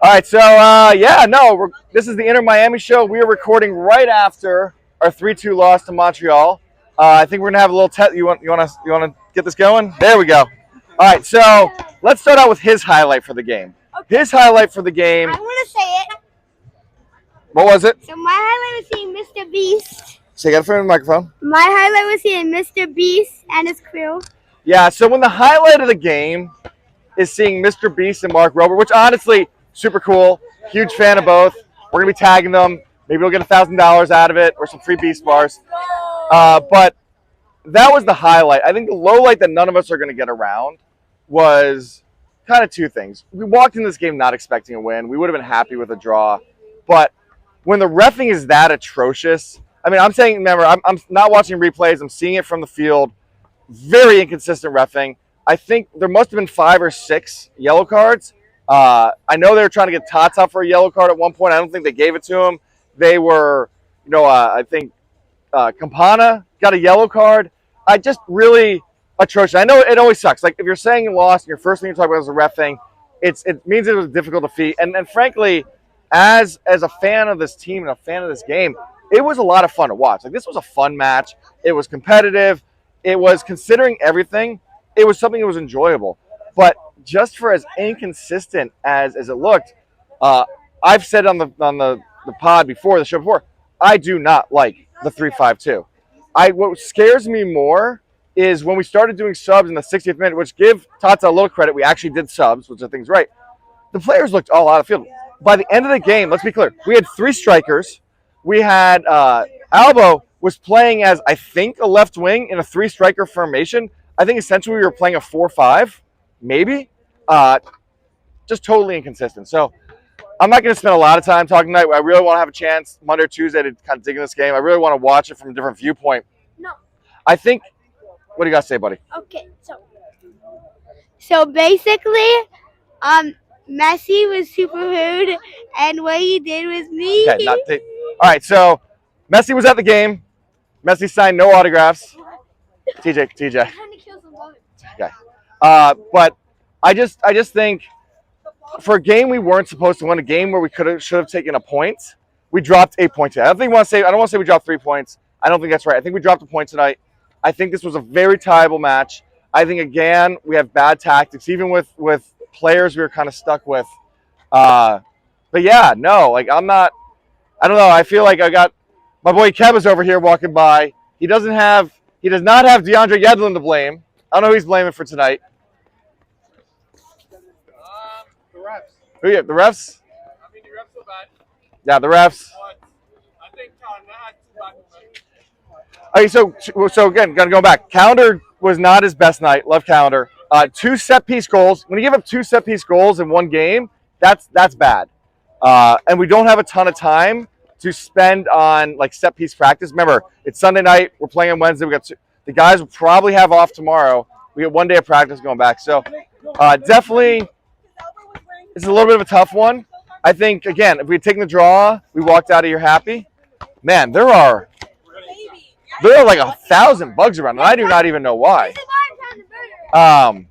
All right, so this is the Inter Miami show. We are recording right after our 3-2 loss to Montreal. I think we're gonna have a little test. You want to get this going? There we go. All right, so let's start out with his highlight for the game. His highlight for the game. I want to say it. What was it? So my highlight was seeing Mr. Beast. So you got it from the microphone. My highlight was seeing Mr. Beast and his crew. Yeah. So when the highlight of the game is seeing Mr. Beast and Mark Rober, which honestly super cool. Huge fan of both. We're gonna be tagging them. Maybe we'll get $1,000 out of it or some free Beast bars. But that was the highlight. I think the low light that none of us are gonna get around was kind of two things. We walked in this game not expecting a win. We would have been happy with a draw, but when the reffing is that atrocious, I mean, I'm saying, remember, I'm not watching replays. I'm seeing it from the field. Very inconsistent reffing. I think there must have been 5 or 6 yellow cards. I know they were trying to get Tata for a yellow card at one point. I don't think they gave it to him. They were, I think Campana got a yellow card. I just really atrocious. I know it always sucks. Like if you're saying you lost and your first thing you're talking about is the reffing, it means it was a difficult defeat. And frankly, as a fan of this team and a fan of this game, it was a lot of fun to watch. Like this was a fun match. It was competitive. It was, considering everything, it was something that was enjoyable. But just for as inconsistent as it looked, I've said on the pod before, the show before, I do not like the 3-5-2. What scares me more is when we started doing subs in the 60th minute, which give Tata a little credit, we actually did subs, which I think is right. The players looked all out of field. By the end of the game, let's be clear, we had 3 strikers. We had Albo was playing as, I think, a left wing in a 3-striker formation. I think essentially we were playing a 4-5, maybe. Just totally inconsistent. So I'm not going to spend a lot of time talking tonight. I really want to have a chance Monday or Tuesday to kind of dig in this game. I really want to watch it from a different viewpoint. No. I think, what do you got to say, buddy? Okay, so basically, Messi was super rude, and what he did was me. Okay, all right, so Messi was at the game. Messi signed no autographs. TJ. Okay. But I just think for a game we weren't supposed to win, a game where we should have taken a point, we dropped 8 points. I don't want to say we dropped 3 points. I don't think that's right. I think we dropped a point tonight. I think this was a very tiable match. I think again we have bad tactics, even with players we were kind of stuck with. But yeah, no, like I don't know. I feel like I got my boy Kevin's over here walking by. He does not have DeAndre Yedlin to blame. I don't know who he's blaming for tonight. The refs. Who you? The refs? I mean, the refs are bad. Yeah, the refs. But I think Calendar had 2 bad moments. Okay, so again, gotta go back. Calendar was not his best night. Love Calendar. 2 set-piece goals. When you give up 2 set-piece goals in one game, that's bad. And we don't have a ton of time to spend on like set-piece practice. Remember, it's Sunday night. We're playing on Wednesday. The guys will probably have off tomorrow. We get 1 day of practice going back. So definitely, it's a little bit of a tough one. I think, again, if we had taken the draw, we walked out of here happy. Man, there are like 1,000 bugs around, and I do not even know why. But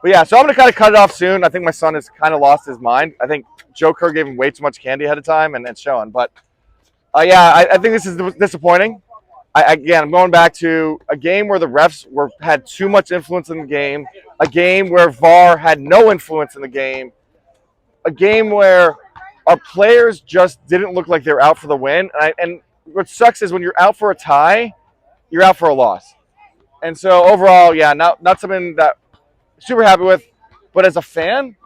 yeah, so I'm going to kind of cut it off soon. I think my son has kind of lost his mind. I think Joe Kerr gave him way too much candy ahead of time, and it's showing. But I think this is disappointing. I'm going back to a game where the refs had too much influence in the game, a game where VAR had no influence in the game, a game where our players just didn't look like they were out for the win. And what sucks is when you're out for a tie, you're out for a loss. And so overall, yeah, not something that I'm super happy with. But as a fan,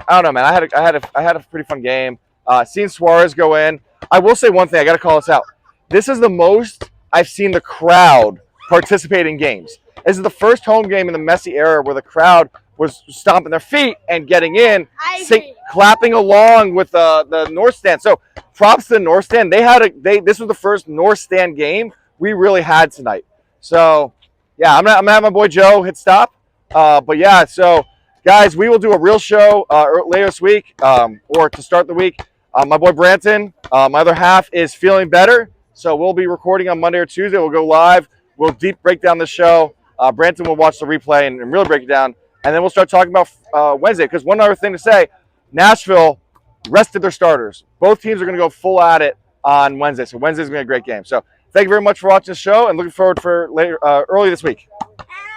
I don't know, man. I had a pretty fun game. Seeing Suarez go in. I will say one thing. I got to call this out. This is the most I've seen the crowd participate in games. This is the first home game in the Messi era where the crowd was stomping their feet and getting in, clapping along with the North Stand. So props to the North Stand. This was the first North Stand game we really had tonight. So yeah, I'm gonna have my boy Joe hit stop. But yeah, so guys, we will do a real show later this week or to start the week. My boy Branton, my other half, is feeling better. So we'll be recording on Monday or Tuesday. We'll go live. We'll deep break down the show. Branton will watch the replay and really break it down. And then we'll start talking about Wednesday. Because one other thing to say, Nashville rested their starters. Both teams are going to go full at it on Wednesday. So Wednesday's going to be a great game. So thank you very much for watching the show and looking forward for later early this week.